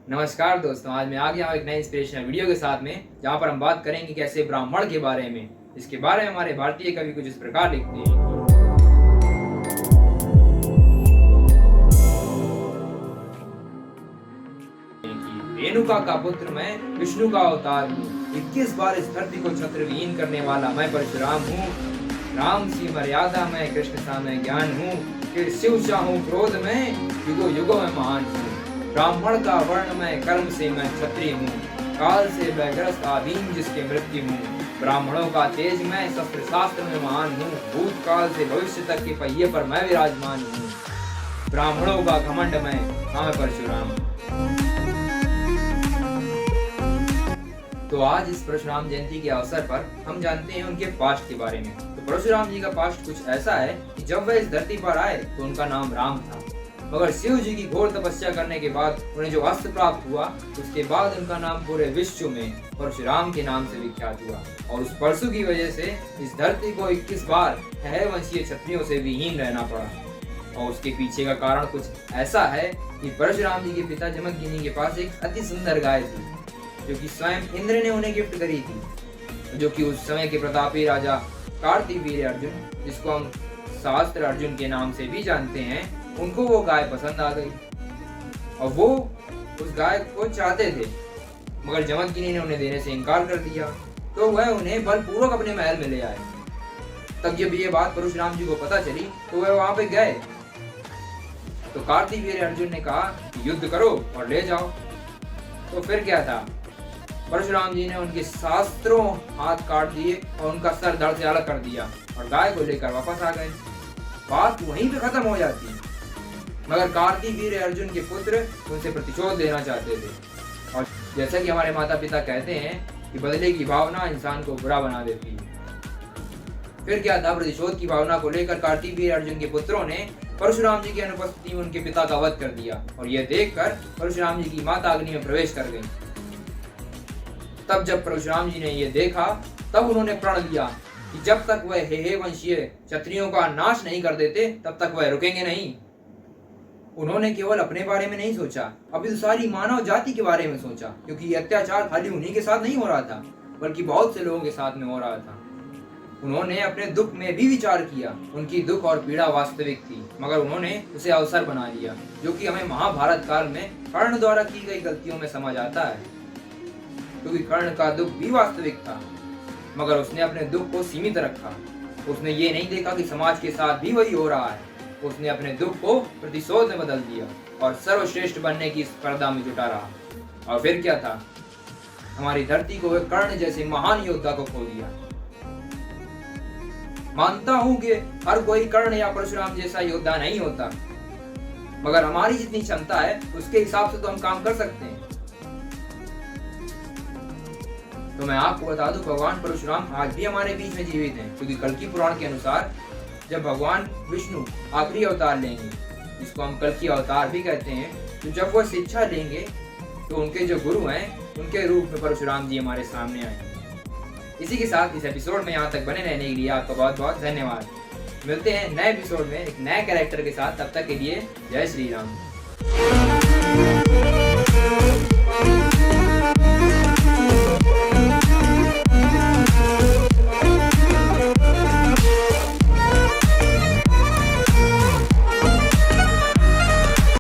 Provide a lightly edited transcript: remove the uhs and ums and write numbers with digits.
नमस्कार दोस्तों, आज मैं आ गया हूँ एक नई इंस्पिरेशनल वीडियो के साथ में, जहाँ पर हम बात करेंगे कैसे ब्राह्मण के बारे में। इसके बारे में हमारे भारतीय कवि कुछ इस प्रकार लिखते हैं कि रेणुका का पुत्र मैं, विष्णु का अवतार हूँ। 21 बार इस धरती को छत्रविहीन करने वाला मैं परशुराम हूँ। राम सी मर्यादा मैं, कृष्ण सा मैं ज्ञान हूँ। फिर शिव चाहूँ क्रोध में, युगो युगो में महान हूँ। ब्राह्मण का वर्ण मैं, कर्म से मैं क्षत्रिय हूँ। काल से बैग्रस्त आदीन जिसके मृत्यु हूँ। ब्राह्मणों का तेज मैं, शस्त्र शास्त्र में महान हूँ। भूतकाल से भविष्य तक के पहिए पर मैं विराजमान हूँ। ब्राह्मणों का घमंड मैं, हाँ मैं परशुराम। तो आज इस परशुराम जयंती के अवसर पर हम जानते हैं उनके पास्ट के बारे में। तो परशुराम जी का पास्ट कुछ ऐसा है कि जब वह इस धरती पर आए तो उनका नाम राम था, मगर शिव जी की घोर तपस्या करने के बाद उन्हें जो अस्त्र प्राप्त हुआ, उसके बाद उनका नाम पूरे विश्व में परशुराम के नाम से विख्यात हुआ। और उस परशु की वजह से इस धरती को 21 बार वंशीय क्षत्रियों से विहीन रहना पड़ा। और उसके पीछे का कारण कुछ ऐसा है कि परशुराम जी के पिता जमदग्नि के पास एक अति सुंदर गाय थी, जो कि स्वयं इंद्र ने उन्हें गिफ्ट करी थी, जो कि उस समय के प्रतापी राजा कार्तिवीर्य अर्जुन, जिसको हम शास्त्र अर्जुन के नाम से भी जानते हैं, उनको वो गाय पसंद आ गई और वो उस गाय को चाहते थे, मगर जमदग्नि ने उन्हें देने से इनकार कर दिया। तो वह उन्हें बलपूर्वक अपने महल में ले आए। तब जब ये बात परशुराम जी को पता चली तो वह वहां पे गए। तो कार्तिवीर्य अर्जुन ने कहा कि युद्ध करो और ले जाओ। तो फिर क्या था, परशुराम जी ने उनके शास्त्रों हाथ काट दिए और उनका सर धड़ से अलग कर दिया और गाय को लेकर वापस आ गए। बात वहीं पे खत्म हो जाती, मगर कार्तिवीर्य अर्जुन के पुत्र उनसे प्रतिशोध लेना चाहते थे। और जैसा कि हमारे माता पिता कहते हैं कि बदले की भावना इंसान को बुरा बना देती है। फिर क्या था, प्रतिशोध की भावना को लेकर कार्तिवीर्य अर्जुन के पुत्रों ने परशुराम जी की अनुपस्थिति में उनके पिता का वध कर दिया। और यह देखकर परशुराम जी की माता अग्नि में प्रवेश कर गई। तब जब परशुराम जी ने यह देखा, तब उन्होंने प्रण लिया कि जब तक वह हेहे वंशीय क्षत्रियों का नाश नहीं कर देते, तब तक वह रुकेंगे नहीं। उन्होंने केवल अपने बारे में नहीं सोचा, अभी तो सारी मानव जाति के बारे में सोचा, क्योंकि ये अत्याचार खाली उन्हीं के साथ नहीं हो रहा था, बल्कि बहुत से लोगों के साथ में हो रहा था। उन्होंने अपने दुख में भी विचार किया। उनकी दुख और पीड़ा वास्तविक थी, मगर उन्होंने उसे अवसर बना लिया, जो कि हमें महाभारत काल में कर्ण द्वारा की गई गलतियों में समझ आता है। क्योंकि कर्ण का दुख भी वास्तविक था, मगर उसने अपने दुख को सीमित रखा। उसने ये नहीं देखा कि समाज के साथ भी वही हो रहा है। उसने अपने दुख को प्रतिशोध में बदल दिया और सर्वश्रेष्ठ बनने की स्पर्धा में जुटा रहा। और फिर क्या था, हमारी धरती को एक कर्ण जैसे महान योद्धा को खो दिया। मानता हूं कि हर कोई कर्ण या परशुराम जैसा योद्धा नहीं होता, मगर हमारी जितनी क्षमता है उसके हिसाब से तो हम काम कर सकते हैं। तो मैं आपको बता दूं, भगवान परशुराम आज भी हमारे बीच में जीवित हैं, क्योंकि कल्कि पुराण के अनुसार जब भगवान विष्णु आखिरी अवतार लेंगे, जिसको हम कल्कि अवतार भी कहते हैं, तो जब वह शिक्षा लेंगे तो उनके जो गुरु हैं, उनके रूप में परशुराम जी हमारे सामने आएंगे। इसी के साथ इस एपिसोड में यहाँ तक बने रहने के लिए आपका बहुत बहुत धन्यवाद। मिलते हैं नए एपिसोड में एक नए कैरेक्टर के साथ। तब तक के लिए जय श्री राम।